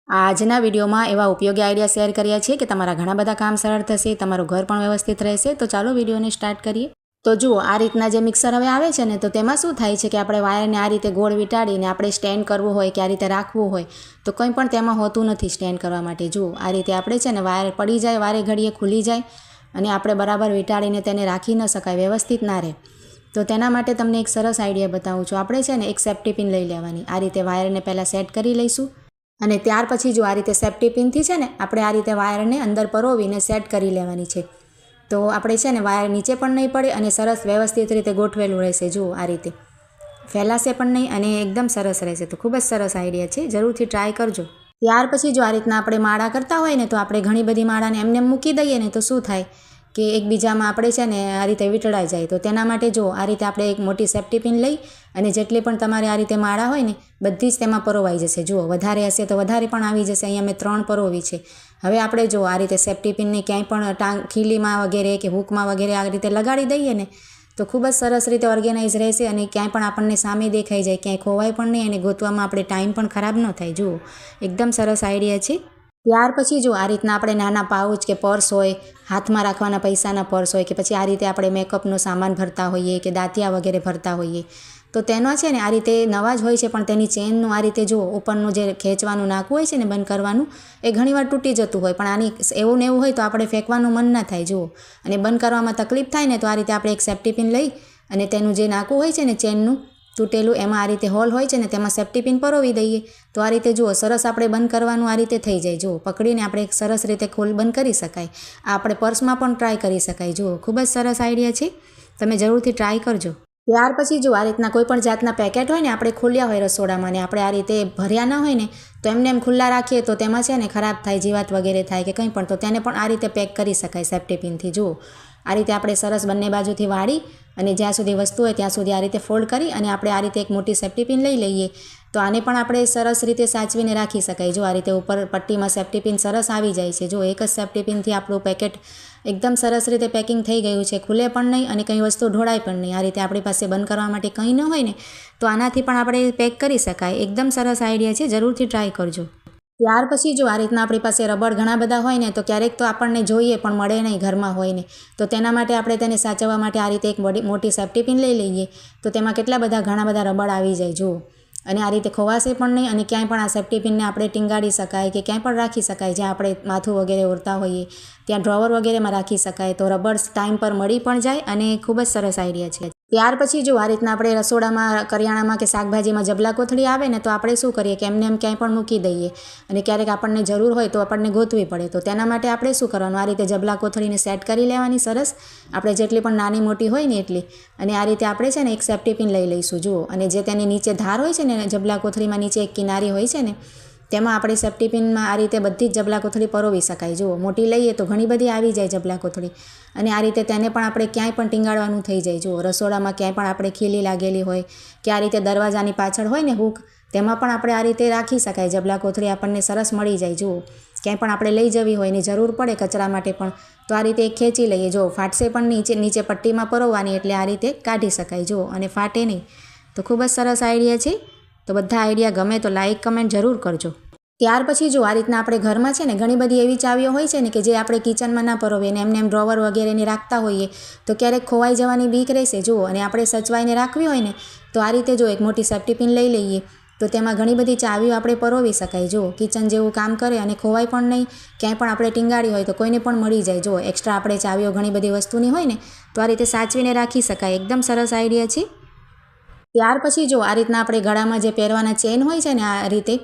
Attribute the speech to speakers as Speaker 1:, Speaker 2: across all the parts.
Speaker 1: આજના વિડીયોમાં એવા ઉપયોગી આઈડિયા શેર કર્યા છે કે તમારા ઘણા બધા કામ સરળ થશે, તમારું ઘર પણ વ્યવસ્થિત રહેશે। તો ચાલો વિડીયોને સ્ટાર્ટ કરીએ। તો જુઓ, આ રીતના જે મિક્સર હવે આવે છે ને, તો તેમાં શું થાય છે કે આપણે વાયરને આ રીતે ગોળ વીંટાળીને આપણે સ્ટેન્ડ કરવું હોય કે આ રીતે રાખવું હોય તો કંઈ પણ તેમાં હોતું નથી સ્ટેન્ડ કરવા માટે। જુઓ, આ રીતે આપણે છે ને વાયર પડી જાય, વારે ઘડીએ ખુલી જાય અને આપણે બરાબર વીંટાળીને તેને રાખી ન શકાય, વ્યવસ્થિત ના રહે। તો તેના માટે તમને એક સરસ આઈડિયા બતાવું છું। આપણે છે ને એક સેફ્ટી પિન લઈ લેવાની, આ રીતે વાયરને પહેલાં સેટ કરી લઈશું અને ત્યાર પછી જો આ રીતે સેફ્ટી પિનથી છે ને આપણે આ રીતે વાયરને અંદર પરોવીને સેટ કરી લેવાની છે। તો આપણે છે ને વાયર નીચે પણ નહીં પડે અને સરસ વ્યવસ્થિત રીતે ગોઠવેલું રહેશે। જુઓ, આ રીતે ફેલાશે પણ નહીં અને એકદમ સરસ રહેશે। તો ખૂબ જ સરસ આઈડિયા છે, જરૂરથી ટ્રાય કરજો। ત્યાર પછી જો આ રીતના આપણે માળા કરતા હોય ને, તો આપણે ઘણી બધી માળાને એમને મૂકી દઈએ ને તો શું થાય કે એકબીજામાં આપણે છે ને આ રીતે વીંટળાઈ જાય। તો તેના માટે જો આ રીતે આપણે એક મોટી સેફ્ટી પિન લઈ અને જેટલી પણ તમારે આ રીતે માળા હોય ને બધી જ તેમાં પરોવાઈ જશે। જુઓ, વધારે હશે તો વધારે પણ આવી જશે। અહીંયા મેં 3 પરોવી છે। હવે આપણે જો આ રીતે સેફ્ટી પિનને ક્યાંય પણ ખીલીમાં વગેરે કે હૂકમાં વગેરે આ રીતે લગાડી દઈએ ને તો ખૂબ જ સરસ રીતે ઓર્ગેનાઇઝ રહેશે અને ક્યાંય પણ આપણને સામે દેખાઈ જાય, ક્યાંય ખોવાય પણ નહીં અને ગોતવામાં આપણે ટાઈમ પણ ખરાબ ન થાય। જુઓ, એકદમ સરસ આઈડિયા છે। ત્યાર પછી જો આ રીતના આપણે નાના પાઉચ કે પર્સ હોય, હાથમાં રાખવાના પૈસાના પર્સ હોય કે પછી આ રીતે આપણે મેકઅપનો સામાન ભરતા હોઈએ કે દાંતિયા વગેરે ભરતા હોઈએ તો તેનો છે ને આ રીતે નવા જ હોય છે પણ તેની ચેનનું આ રીતે જુઓ ઉપરનું જે ખેંચવાનું નાકું હોય છે ને બંધ કરવાનું, એ ઘણીવાર તૂટી જતું હોય પણ આની એવું ને એવું હોય તો આપણે ફેંકવાનું મન ના થાય। જુઓ, અને બંધ કરવામાં તકલીફ થાય ને તો આ રીતે આપણે એક સેફ્ટી પિન લઈ અને તેનું જે નાકું હોય છે ને ચેનનું તૂટેલું, એમાં આ રીતે હોલ હોય છે ને તેમાં સેફ્ટી પિન પરોવી દઈએ તો આ રીતે જુઓ સરસ આપણે બંધ કરવાનું આ રીતે થઈ જાય। જુઓ, પકડીને આપણે એક સરસ રીતે ખોલ બંધ કરી શકાય। આ આપણે પર્સમાં પણ ટ્રાય કરી શકાય। જુઓ, ખૂબ જ સરસ આઈડિયા છે, તમે જરૂરથી ટ્રાય કરજો। ત્યાર પછી જો આ રીતના કોઈ પણ જાતના પેકેટ હોય ને આપણે ખોલ્યા હોય રસોડામાં ને આપણે આ રીતે ભર્યા ના હોય ને તો એમને એમ ખુલ્લા રાખીએ તો તેમાં છે ને ખરાબ થાય, જીવાત વગેરે થાય કે કંઈ પણ, તો તેને પણ આ રીતે પેક કરી શકાય સેફ્ટી પિનથી। જુઓ, આ રીતે આપણે સરસ બંને બાજુથી વાળી અને જ્યાં સુધી વસ્તુ હોય ત્યાં સુધી આ રીતે ફોલ્ડ કરી અને આપણે આ રીતે એક મોટી સેફ્ટી પિન લઈ લઈએ તો આને પણ આપણે સરસ રીતે સાચવીને રાખી શકાય। જો આ રીતે ઉપર પટ્ટીમાં સેફ્ટી પિન સરસ આવી જાય છે। જો એક જ સેફ્ટી પિનથી આપણું પેકેટ એકદમ સરસ રીતે પેકિંગ થઈ ગયું છે, ખુલે પણ નહીં અને કંઈ વસ્તુ ઢોળાય પણ નહીં। આ રીતે આપણી પાસે બંધ કરવા માટે કંઈ ન હોય ને તો આનાથી પણ આપણે પેક કરી શકાય। એકદમ સરસ આઈડિયા છે, જરૂરથી ટ્રાય કરજો। ત્યાર પછી જો આ રીતના આપણી પાસે રબર ઘણા બધા હોય ને તો ક્યારેક તો આપણને જોઈએ પણ મળે નહીં ઘરમાં હોય ને, તો તેના માટે આપણે તેને સાચવવા માટે આ રીતે એક મોટી સેફ્ટી પિન લઈ લઈએ તો તેમાં કેટલા બધા ઘણા બધા રબર આવી જાય। જુઓ, અને આ રીતે ખોવાશે પણ નહીં અને ક્યાંય પણ આ સેફ્ટી પિનને આપણે ટીંગાડી શકાય કે ક્યાંય પણ રાખી શકાય। જ્યાં આપણે માથું વગેરે ઓરતા હોઈએ ત્યાં ડ્રોવર વગેરેમાં રાખી શકાય તો રબર ટાઈમ પર મળી પણ જાય અને ખૂબ જ સરસ આઈડિયા છે। ત્યાર પછી જો આ રીતના આપણે રસોડામાં કરિયાણામાં કે શાકભાજીમાં જબલા કોથળી આવે ને તો આપણે શું કરીએ કે એમને એમ ક્યાંય પણ મૂકી દઈએ અને ક્યારેક આપણને જરૂર હોય તો આપણને ગોતવી પડે, તો તેના માટે આપણે શું કરવાનું, આ રીતે જબલા કોથળીને સેટ કરી લેવાની સરસ, આપણે જેટલી પણ નાની મોટી હોય ને એટલી, અને આ રીતે આપણે છે ને એક સેફ્ટી પિન લઈ લઈશું। જુઓ, અને જે તેની નીચે ધાર હોય છે ને જબલા કોથળીમાં નીચે એક કિનારી હોય છે ને તેમાં આપણે સેફ્ટી પિનમાં આ રીતે બધી જ જબલા કોથળી પરોવી શકાય। જુઓ, મોટી લઈએ તો ઘણી બધી આવી જાય જબલા કોથળી અને આ રીતે તેને પણ આપણે ક્યાંય પણ ટીંગાડવાનું થઈ જાય। જુઓ, રસોડામાં ક્યાંય પણ આપણે ખીલી લાગેલી હોય કે આ રીતે દરવાજાની પાછળ હોય ને હૂક, તેમાં પણ આપણે આ રીતે રાખી શકાય જબલા કોથળી, આપણને સરસ મળી જાય। જુઓ, ક્યાંય પણ આપણે લઈ જવી હોય ને જરૂર પડે કચરા માટે પણ તો આ રીતે એક ખેંચી લઈએ। જો ફાટશે પણ નીચે પટ્ટીમાં પરોવવાની એટલે આ રીતે કાઢી શકાય। જુઓ, અને ફાટે નહીં। તો ખૂબ જ સરસ આઈડિયા છે। તો બધા આઈડિયા ગમે તો લાઈક કમેન્ટ જરૂર કરજો। ત્યાર પછી જો આ રીતના આપણે ઘરમાં છે ને ઘણી બધી એવી ચાવીઓ હોય છે ને કે જે આપણે કિચનમાં ના પરોવીએ ને એમને એમ ડ્રોવર વગેરેને રાખતા હોઈએ તો ક્યારેક ખોવાઈ જવાની બીક રહેશે। જુઓ, અને આપણે સચવાઈને રાખવી હોય ને તો આ રીતે જો એક મોટી સેફ્ટી પિન લઈ લઈએ તો તેમાં ઘણી બધી ચાવીઓ આપણે પરોવી શકાય। જુઓ, કિચન જેવું કામ કરે અને ખોવાય પણ નહીં, ક્યાંય પણ આપણે ટીંગાડી હોય તો કોઈને પણ મળી જાય। જુઓ, એક્સ્ટ્રા આપણે ચાવીઓ ઘણી બધી વસ્તુની હોય ને તો આ રીતે સાચવીને રાખી શકાય। એકદમ સરસ આઈડિયા છે। ત્યાર પછી જો આ રીતના આપણે ગળામાં જે પહેરવાના ચેન હોય છે ને આ રીતે,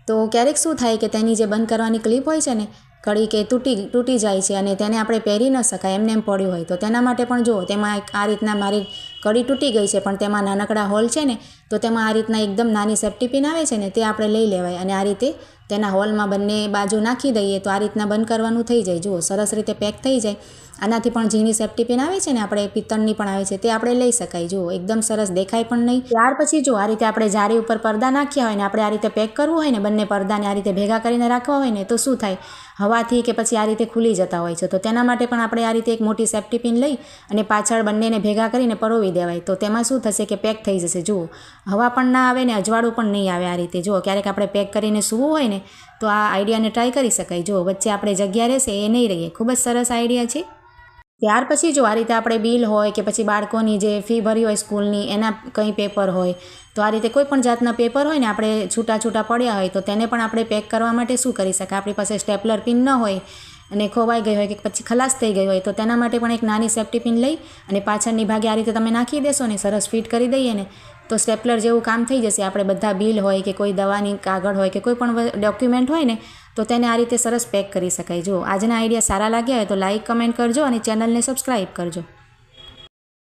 Speaker 1: તો ક્યારેક શું થાય કે તેની જે બંધ કરવાની ક્લિપ હોય છે ને કડી કે તૂટી જાય છે અને તેને આપણે પહેરી ન શકાય, એમને એમ પડ્યું હોય તો તેના માટે પણ જુઓ તેમાં આ રીતના મારી કડી તૂટી ગઈ છે પણ તેમાં નાનકડા હોલ છે ને તો તેમાં આ રીતના એકદમ નાની સેફ્ટી પિન આવે છે ને તે આપણે લઈ લેવાય અને આ રીતે તેના હોલમાં બંને બાજુ નાખી દઈએ તો આ રીતના બંધ કરવાનું થઈ જાય। જુઓ, સરસ રીતે પેક થઈ જાય। આનાથી પણ ઝીણી સેફ્ટી પિન આવે છે ને આપણે પિત્તળની પણ આવે છે તે આપણે લઈ શકાય। જુઓ, એકદમ સરસ, દેખાય પણ નહીં। ત્યાર પછી જો આ રીતે આપણે જારી ઉપર પડદા નાખ્યા હોય ને આપણે આ રીતે પેક કરવું હોય ને બંને પડદાને આ રીતે ભેગા કરીને રાખવા હોય ને તો શું થાય, હવાથી કે પછી આ રીતે ખુલી જતા હોય છે, તો તેના માટે પણ આપણે આ રીતે એક મોટી સેફ્ટી પિન લઈ અને પાછળ બંનેને ભેગા કરીને પરોવી દેવાય તો તેમાં શું થશે કે પેક થઈ જશે। જુઓ, હવા પણ ના આવે ને અજવાળું પણ નહીં આવે। આ રીતે જુઓ, ક્યારેક આપણે પેક કરીને સૂવું હોય ને ને તો આ આઈડિયાને ટ્રાય કરી શકાય. જો વચ્ચે આપણે જગ્યા રહેશે એ નહીં રહીએ. ખૂબ જ સરસ આઈડિયા છે. ત્યાર પછી જો આ રીતે આપણે બિલ હોય કે પછી બાળકોની જે ફી ભરી હોય સ્કૂલની એના કંઈ પેપર હોય તો આ રીતે કોઈ પણ જાતના પેપર હોય ને આપણે છૂટા પડ્યા હોય તો તેને પણ આપણે પેક કરવા માટે શું કરી શકાય. આપણી પાસે સ્ટેપલર પિન ન હોય અને ખોવાઈ ગઈ હોય કે પછી ખલાસ થઈ ગઈ હોય તો તેના માટે પણ એક નાની સેફ્ટી પિન લઈ અને પાછળની ભાગે આ રીતે તમે નાખી દેશો ને સરસ ફિટ કરી દઈએ ને તો સ્ટેપલર જેવું કામ થઈ જશે. આપણે બધા બિલ હોય કે કોઈ દવાની કાગળ હોય કે કોઈ પણ ડોક્યુમેન્ટ હોય ને તો તેને આ રીતે સરસ પેક કરી શકાય. જો આજના આઈડિયા સારા લાગ્યા હોય તો લાઇક કમેન્ટ કરજો અને ચેનલને સબસ્ક્રાઈબ કરજો.